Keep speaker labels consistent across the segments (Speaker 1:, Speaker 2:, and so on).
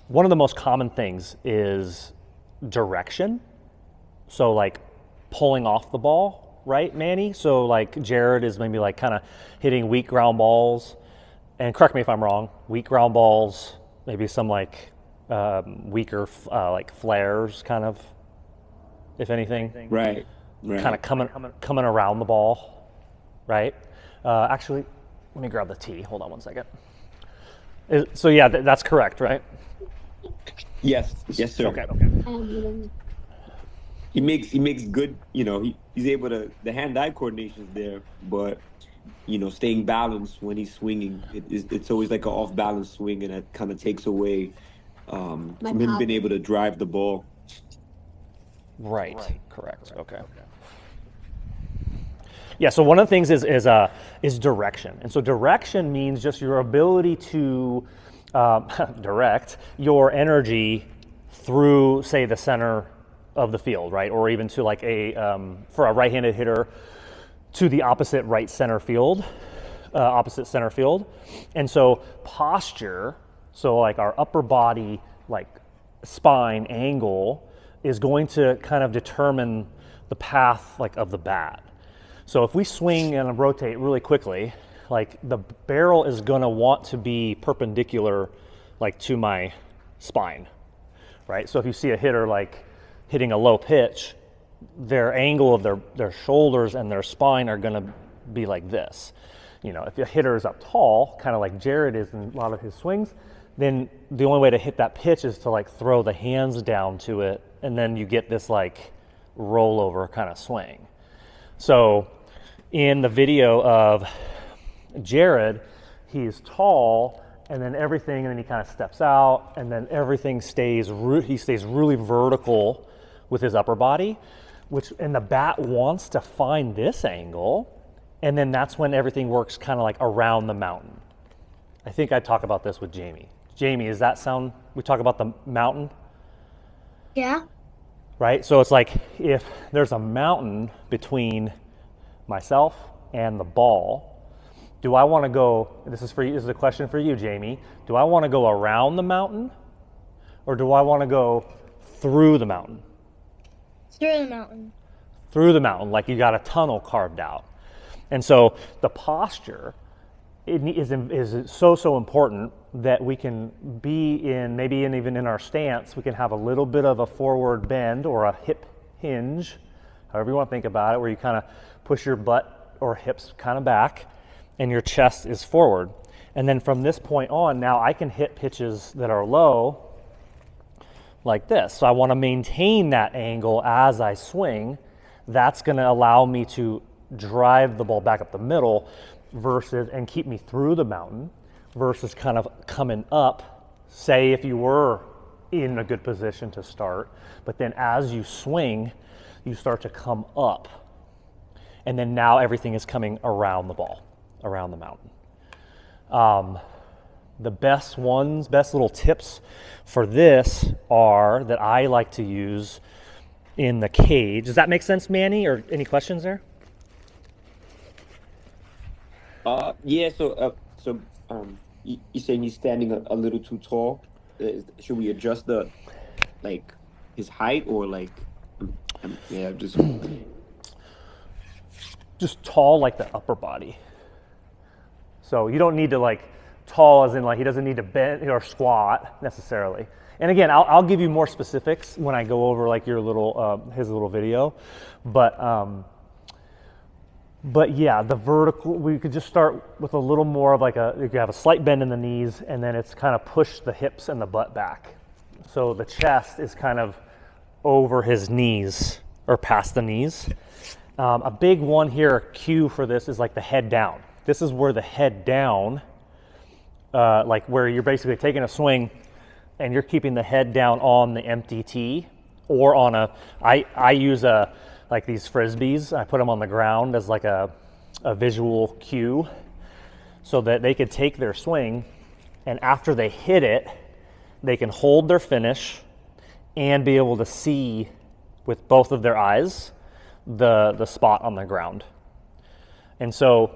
Speaker 1: one of the most common things is direction. So like pulling off the ball, right, Manny? So like Jared is maybe like kind of hitting weak ground balls, and correct me if I'm wrong, weak ground balls, maybe some like weaker like flares kind of, if anything.
Speaker 2: Right.
Speaker 1: Kind of coming around the ball, right? Actually, let me grab the tee. Hold on one second. So yeah, that's correct, right?
Speaker 2: Yes, sir.
Speaker 1: Okay.
Speaker 2: He makes good, he's able to, the hand-eye coordination is there, but, staying balanced when he's swinging, it's always like an off-balance swing, and that kind of takes away from him being able to drive the ball.
Speaker 1: Right. Correct. Okay. Yeah. So one of the things is direction, and so direction means just your ability to direct your energy through, say, the center of the field, right, or even to like for a right-handed hitter, to the opposite center field. And so posture, so like our upper body, like spine angle, is going to kind of determine the path like of the bat. So if we swing and rotate really quickly, like the barrel is going to want to be perpendicular like to my spine, right? So if you see a hitter like hitting a low pitch, their angle of their shoulders and their spine are going to be like this. If a hitter is up tall, kind of like Jared is in a lot of his swings, then the only way to hit that pitch is to like throw the hands down to it, and then you get this like rollover kind of swing. So in the video of Jared, he's tall, and then he kind of steps out, and then everything he stays really vertical with his upper body, and the bat wants to find this angle, and then that's when everything works kind of like around the mountain. I think I talk about this with Jamie. Jamie, does that sound, we talk about the mountain?
Speaker 3: Yeah.
Speaker 1: Right? So it's like if there's a mountain between myself and the ball, do I want to go, this is a question for you, Jamie, do I want to go around the mountain, or do I want to go through the mountain?
Speaker 3: Through the mountain.
Speaker 1: Through the mountain, like you got a tunnel carved out. And so the posture is so important that we can be in, even in our stance, we can have a little bit of a forward bend or a hip hinge, however you want to think about it, where you kind of push your butt or hips kind of back and your chest is forward. And then from this point on, now I can hit pitches that are low like this. So I want to maintain that angle as I swing. That's going to allow me to drive the ball back up the middle and keep me through the mountain versus kind of coming up, say if you were in a good position to start, but then as you swing, you start to come up. And then now everything is coming around the ball, around the mountain. The best little tips for this are that I like to use in the cage. Does that make sense, Manny, or any questions there?
Speaker 2: Yeah. So you saying he's standing a little too tall? Should we adjust his height, or
Speaker 1: just tall like the upper body. So you don't need to tall as in he doesn't need to bend or squat necessarily. And again, I'll give you more specifics when I go over his little video, but yeah, the vertical, we could just start with a little more of you could have a slight bend in the knees, and then it's kind of push the hips and the butt back. So the chest is kind of over his knees or past the knees. A big one here, cue for this, is the head down. This is where the head down, where you're basically taking a swing and you're keeping the head down on the empty tee, or on I use these Frisbees. I put them on the ground as a visual cue so that they could take their swing, and after they hit it, they can hold their finish and be able to see with both of their eyes the spot on the ground. And so,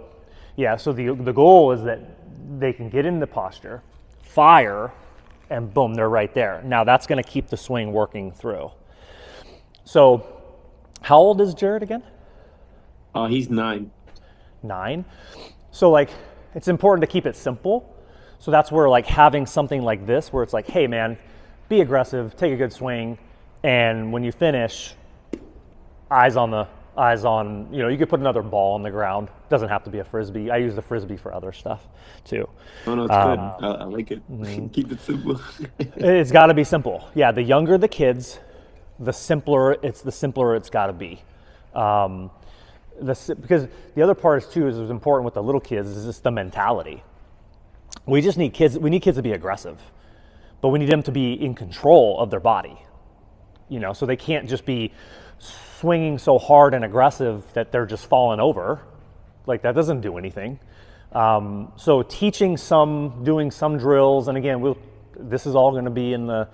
Speaker 1: yeah, so the goal is that they can get in the posture, fire, and boom, they're right there. Now that's going to keep the swing working through. So how old is Jared again?
Speaker 2: He's 9.
Speaker 1: 9. So like, it's important to keep it simple. So that's where like having something like this, where it's like, hey man, be aggressive, take a good swing, and when you finish, eyes on, you could put another ball on the ground. Doesn't have to be a Frisbee. I use the Frisbee for other stuff too.
Speaker 2: Oh, no, it's good. I like it. Keep it simple.
Speaker 1: It's got to be simple. Yeah, the younger the kids, the simpler it's got to be. Because the other part is too, is important with the little kids, is just the mentality. We need kids to be aggressive, but we need them to be in control of their body. So they can't just be swinging so hard and aggressive that they're just falling over. Like that doesn't do anything. So doing some drills, and again, this is all going to be in the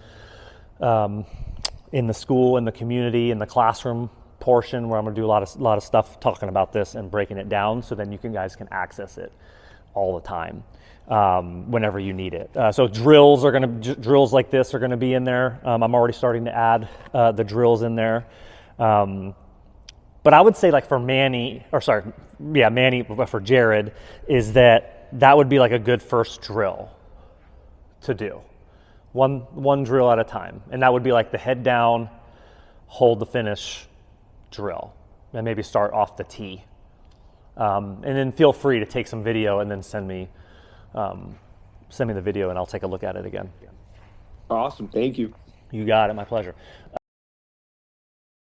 Speaker 1: school, in the community, in the classroom portion, where I'm going to do a lot of stuff talking about this and breaking it down, so then you guys can access it all the time whenever you need it. So drills like this are going to be in there. I'm already starting to add the drills in there. But I would say like for Manny, but for Jared, is that would be like a good first drill to do. One drill at a time. And that would be like the head down, hold the finish drill, and maybe start off the tee. And then feel free to take some video and then send me the video and I'll take a look at it again.
Speaker 2: Awesome. Thank you.
Speaker 1: You got it. My pleasure.